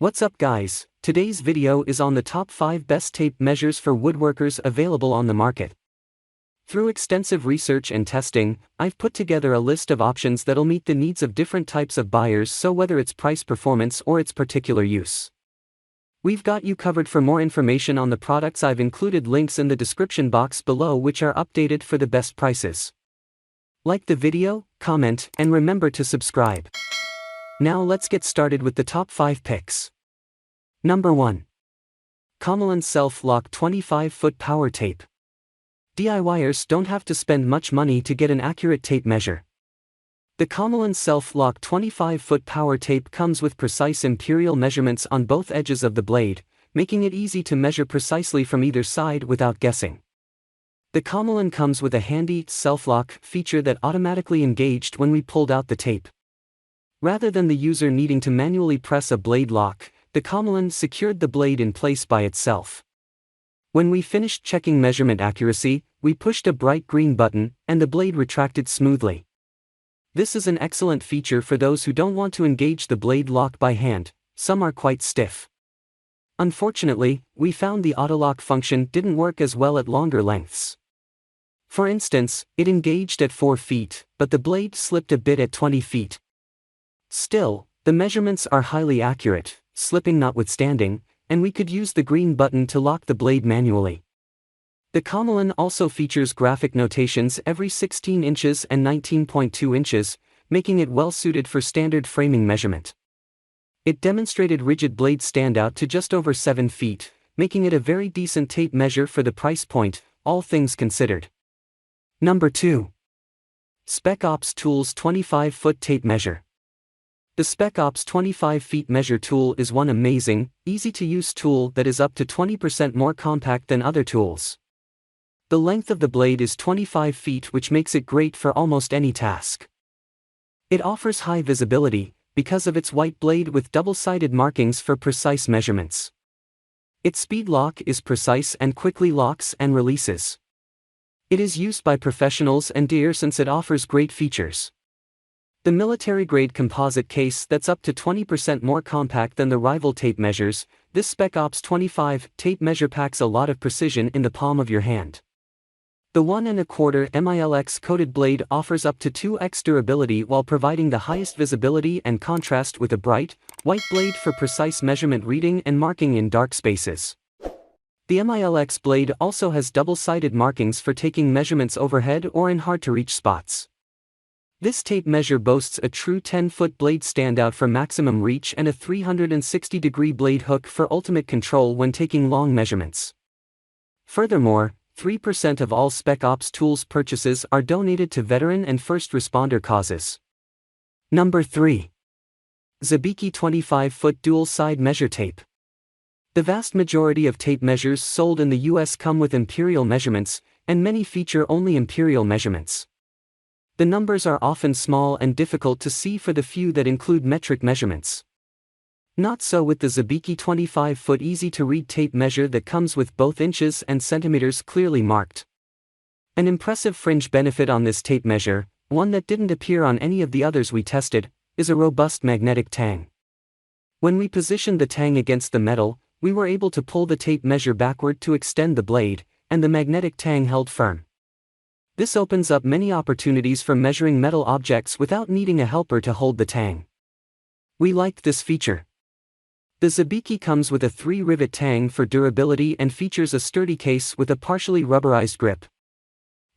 What's up guys, today's video is on the top 5 best tape measures for woodworkers available on the market. Through extensive research and testing, I've put together a list of options that'll meet the needs of different types of buyers, so whether it's price performance or its particular use, we've got you covered. For more information on the products, I've included links in the description box below which are updated for the best prices. Like the video, comment, and remember to subscribe. Now let's get started with the top 5 picks. Number 1. Komelon Self-Lock 25-foot Power Tape. DIYers don't have to spend much money to get an accurate tape measure. The Komelon Self-Lock 25-foot Power Tape comes with precise imperial measurements on both edges of the blade, making it easy to measure precisely from either side without guessing. The Komelon comes with a handy self-lock feature that automatically engaged when we pulled out the tape. Rather than the user needing to manually press a blade lock, the Komelon secured the blade in place by itself. When we finished checking measurement accuracy, we pushed a bright green button, and the blade retracted smoothly. This is an excellent feature for those who don't want to engage the blade lock by hand. Some are quite stiff. Unfortunately, we found the autolock function didn't work as well at longer lengths. For instance, it engaged at 4 feet, but the blade slipped a bit at 20 feet. Still, the measurements are highly accurate, slipping notwithstanding, and we could use the green button to lock the blade manually. The Komelon also features graphic notations every 16 inches and 19.2 inches, making it well suited for standard framing measurement. It demonstrated rigid blade standout to just over 7 feet, making it a very decent tape measure for the price point, all things considered. Number 2. Spec Tools 25-foot Tape Measure. The Spec 25 feet measure tool is one amazing, easy-to-use tool that is up to 20% more compact than other tools. The length of the blade is 25 feet, which makes it great for almost any task. It offers high visibility, because of its white blade with double-sided markings for precise measurements. Its speed lock is precise and quickly locks and releases. It is used by professionals and deer since it offers great features. The military-grade composite case that's up to 20% more compact than the rival tape measures, this Spec 25 tape measure packs a lot of precision in the palm of your hand. The 1 1/4 MILX coated blade offers up to 2x durability while providing the highest visibility and contrast with a bright, white blade for precise measurement reading and marking in dark spaces. The MILX blade also has double-sided markings for taking measurements overhead or in hard-to-reach spots. This tape measure boasts a true 10-foot blade standout for maximum reach and a 360-degree blade hook for ultimate control when taking long measurements. Furthermore, 3% of all Spec Tools purchases are donated to veteran and first responder causes. Number 3. Zabiki 25-foot dual-side measure tape. The vast majority of tape measures sold in the US come with imperial measurements, and many feature only imperial measurements. The numbers are often small and difficult to see for the few that include metric measurements. Not so with the Zabiki 25-foot easy-to-read tape measure that comes with both inches and centimeters clearly marked. An impressive fringe benefit on this tape measure, one that didn't appear on any of the others we tested, is a robust magnetic tang. When we positioned the tang against the metal, we were able to pull the tape measure backward to extend the blade, and the magnetic tang held firm. This opens up many opportunities for measuring metal objects without needing a helper to hold the tang. We liked this feature. The Zabiki comes with a 3-rivet tang for durability and features a sturdy case with a partially rubberized grip.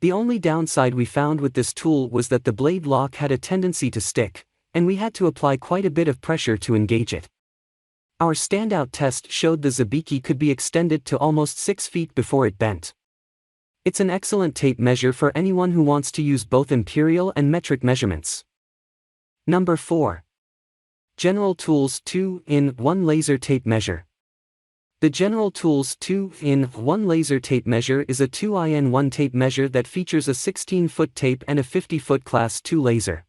The only downside we found with this tool was that the blade lock had a tendency to stick, and we had to apply quite a bit of pressure to engage it. Our standout test showed the Zabiki could be extended to almost 6 feet before it bent. It's an excellent tape measure for anyone who wants to use both imperial and metric measurements. Number 4. General Tools 2-in-1 Laser Tape Measure. The General Tools 2-in-1 Laser Tape Measure is a 2-in-1 tape measure that features a 16-foot tape and a 50-foot Class 2 laser.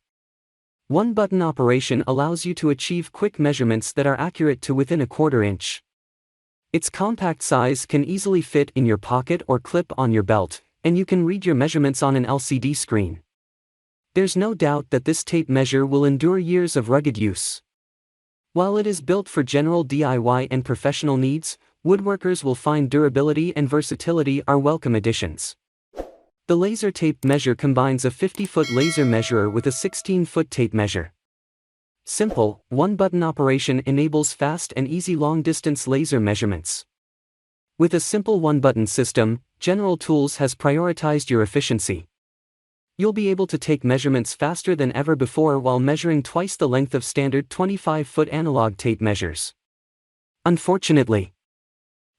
One-button operation allows you to achieve quick measurements that are accurate to within a 1/4 inch. Its compact size can easily fit in your pocket or clip on your belt, and you can read your measurements on an LCD screen. There's no doubt that this tape measure will endure years of rugged use. While it is built for general DIY and professional needs, woodworkers will find durability and versatility are welcome additions. The laser tape measure combines a 50-foot laser measurer with a 16-foot tape measure. Simple, one-button operation enables fast and easy long-distance laser measurements. With a simple one-button system, General Tools has prioritized your efficiency. You'll be able to take measurements faster than ever before while measuring twice the length of standard 25-foot analog tape measures. Unfortunately,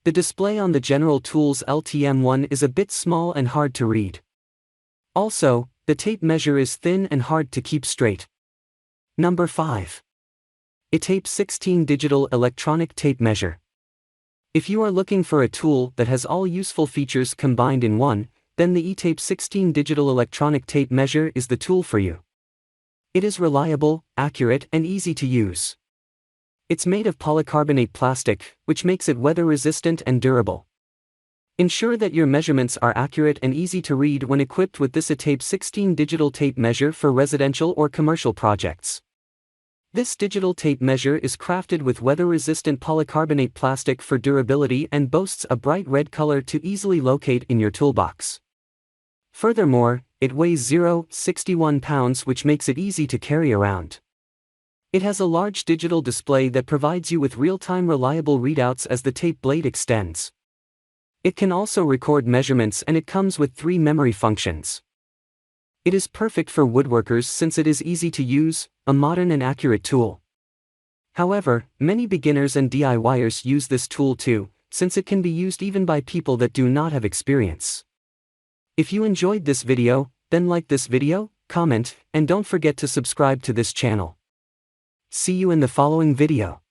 the display on the General Tools LTM1 is a bit small and hard to read. Also, the tape measure is thin and hard to keep straight. Number 5. eTape 16 Digital Electronic Tape Measure. If you are looking for a tool that has all useful features combined in one, then the eTape 16 Digital Electronic Tape Measure is the tool for you. It is reliable, accurate, and easy to use. It's made of polycarbonate plastic, which makes it weather-resistant and durable. Ensure that your measurements are accurate and easy to read when equipped with this eTape 16 digital tape measure for residential or commercial projects. This digital tape measure is crafted with weather-resistant polycarbonate plastic for durability and boasts a bright red color to easily locate in your toolbox. Furthermore, it weighs 0.61 pounds, which makes it easy to carry around. It has a large digital display that provides you with real-time reliable readouts as the tape blade extends. It can also record measurements and it comes with 3 memory functions. It is perfect for woodworkers since it is easy to use, a modern and accurate tool. However, many beginners and DIYers use this tool too, since it can be used even by people that do not have experience. If you enjoyed this video, then like this video, comment, and don't forget to subscribe to this channel. See you in the following video.